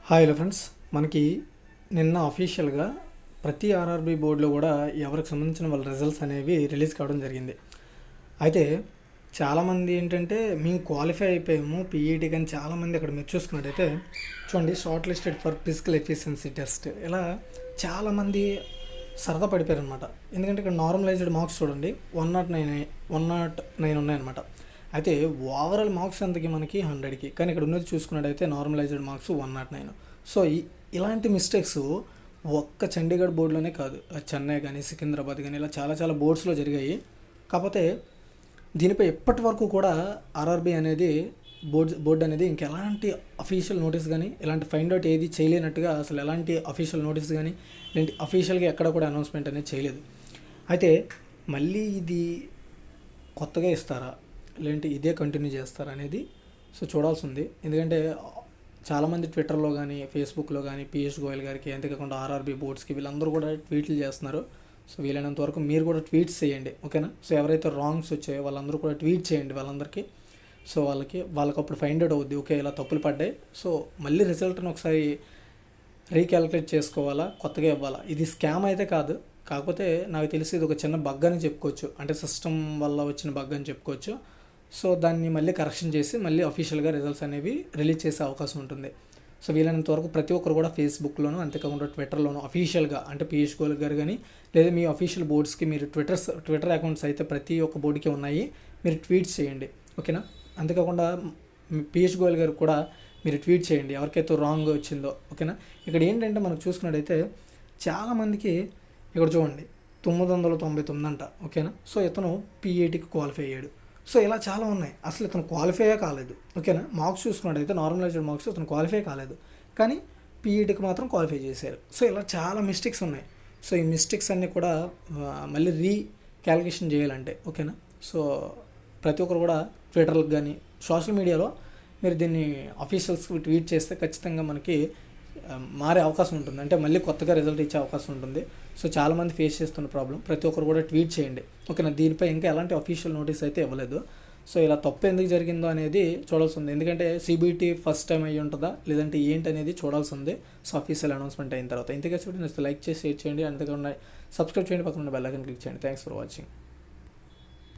Hi hello friends. మనకి నిన్న అఫీషియల్గా ప్రతి ఆర్ఆర్బీ బోర్డులో కూడా ఎవరికి సంబంధించిన వాళ్ళ రిజల్ట్స్ అనేవి రిలీజ్ కావడం జరిగింది. అయితే చాలామంది ఏంటంటే మేము క్వాలిఫై అయిపోయాము పీఈటీ, కానీ చాలామంది అక్కడ మీరు చూసుకున్నట్టయితే చూడండి, short listed for physical efficiency test, ఇలా చాలామంది సరదా పడిపోయారు అనమాట. ఎందుకంటే ఇక్కడ నార్మలైజ్డ్ మార్క్స్ చూడండి 109 ఉన్నాయన్నమాట. అయితే ఓవరాల్ మార్క్స్ ఎంతకి మనకి 100కి, కానీ ఇక్కడ ఉన్నది చూసుకున్నట్టయితే నార్మలైజ్డ్ మార్క్స్ 109. సో ఇలాంటి మిస్టేక్స్ ఒక్క చండీగఢ్ బోర్డులోనే కాదు, చెన్నై కానీ సికింద్రాబాద్ కానీ ఇలా చాలా చాలా బోర్డ్స్లో జరిగాయి. కాకపోతే దీనిపై ఎప్పటి వరకు కూడా ఆర్ఆర్బీ అనేది బోర్డు అనేది ఇంకెలాంటి అఫీషియల్ నోటీస్ కానీ ఇలాంటి ఫైండ్ అవుట్ ఏది చేయలేనట్టుగా, అసలు ఎలాంటి అఫీషియల్ నోటీస్ కానీ ఇలాంటి అఫీషియల్గా ఎక్కడ కూడా అనౌన్స్మెంట్ అనేది చేయలేదు. అయితే మళ్ళీ ఇది కొత్తగా ఇస్తారా లేదంటే ఇదే కంటిన్యూ చేస్తారా అనేది సో చూడాల్సి ఉంది. ఎందుకంటే చాలామంది ట్విట్టర్లో కానీ ఫేస్బుక్లో కానీ పీయూష్ గోయల్ గారికి, అంతేకాకుండా ఆర్ఆర్బీ బోర్డ్స్కి వీళ్ళందరూ కూడా ట్వీట్లు చేస్తున్నారు. సో వీలైనంత వరకు మీరు కూడా ట్వీట్స్ చేయండి, ఓకేనా. సో ఎవరైతే రాంగ్స్ వచ్చాయో వాళ్ళందరూ కూడా ట్వీట్ చేయండి వాళ్ళందరికీ. సో వాళ్ళకి అప్పుడు ఫైండ్ అవుట్ అవుద్ది, ఓకే ఇలా తప్పులు పడ్డాయి, సో మళ్ళీ రిజల్ట్ని ఒకసారి రీక్యాలిక్యులేట్ చేసుకోవాలా, కొత్తగా ఇవ్వాలా. ఇది స్కామ్ అయితే కాదు, కాకపోతే నాకు తెలిసి ఇది ఒక చిన్న బగ్ అని చెప్పుకోవచ్చు, అంటే సిస్టమ్ వల్ల వచ్చిన బగ్ అని చెప్పుకోవచ్చు. సో దాన్ని మళ్ళీ కరెక్షన్ చేసి మళ్ళీ అఫీషియల్గా రిజల్ట్స్ అనేవి రిలీజ్ చేసే అవకాశం ఉంటుంది. సో వీలైనంత వరకు ప్రతి ఒక్కరు కూడా ఫేస్బుక్లోను, అంతేకాకుండా ట్విట్టర్లోను అఫీషియల్గా, అంటే పీయూష్ గోయల్ గారు కానీ లేదా మీ అఫీషియల్ బోర్డ్స్కి మీరు ట్విట్టర్ అకౌంట్స్ అయితే ప్రతి ఒక్క బోర్డుకి ఉన్నాయి, మీరు ట్వీట్స్ చేయండి, ఓకేనా. అంతేకాకుండా పీయూష్ గోయల్ గారు కూడా మీరు ట్వీట్ చేయండి ఎవరికైతే రాంగ్ వచ్చిందో, ఓకేనా. ఇక్కడ ఏంటంటే మనకు చూసుకున్నట్టయితే చాలామందికి ఇక్కడ చూడండి 999 అంట, ఓకేనా. సో ఇతను పీఈటీకి క్వాలిఫై అయ్యాడు. సో ఇలా చాలా ఉన్నాయి, అసలు ఇతను క్వాలిఫైయే కాలేదు, ఓకేనా. మార్క్స్ చూసుకున్నట్టయితే నార్మలైజ్డ్ మార్క్స్ ఇతను క్వాలిఫై కాలేదు, కానీ పీఈటీకి మాత్రం క్వాలిఫై చేశారు. సో ఇలా చాలా మిస్టేక్స్ ఉన్నాయి. సో ఈ మిస్టేక్స్ అన్నీ కూడా మళ్ళీ రీక్యాలిక్యులేషన్ చేయాలంటే, ఓకేనా. సో ప్రతి ఒక్కరు కూడా ట్విట్టర్లకు కానీ సోషల్ మీడియాలో మీరు దీన్ని అఫీషియల్స్కి ట్వీట్ చేస్తే ఖచ్చితంగా మనకి మారే అవకాశం ఉంటుంది, అంటే మళ్ళీ కొత్తగా రిజల్ట్ ఇచ్చే అవకాశం ఉంటుంది. సో చాలామంది ఫేస్ చేస్తున్న ప్రాబ్లం, ప్రతి ఒక్కరు కూడా ట్వీట్ చేయండి, ఓకేనా. దీనిపై ఇంకా ఎలాంటి అఫీషియల్ నోటీస్ అయితే ఇవ్వలేదు. సో ఇలా తప్పు ఎందుకు జరిగిందో అనేది చూడాల్సి ఉంది, ఎందుకంటే సిబిటీ ఫస్ట్ టైం అయ్యి ఉంటుందా లేదంటే ఏంటి అనేది చూడాల్సి ఉంది. సో అఫీషియల్ అనౌన్స్మెంట్ అయిన తర్వాత. ఇంతకే చూడండి, లైక్ చేసి షేర్ చేయండి, అంతేకాకుండా సబ్స్క్రైబ్ చేయండి, పక్కన బెల్ ఐకాన్ క్లిక్ చేయండి. Thanks for watching.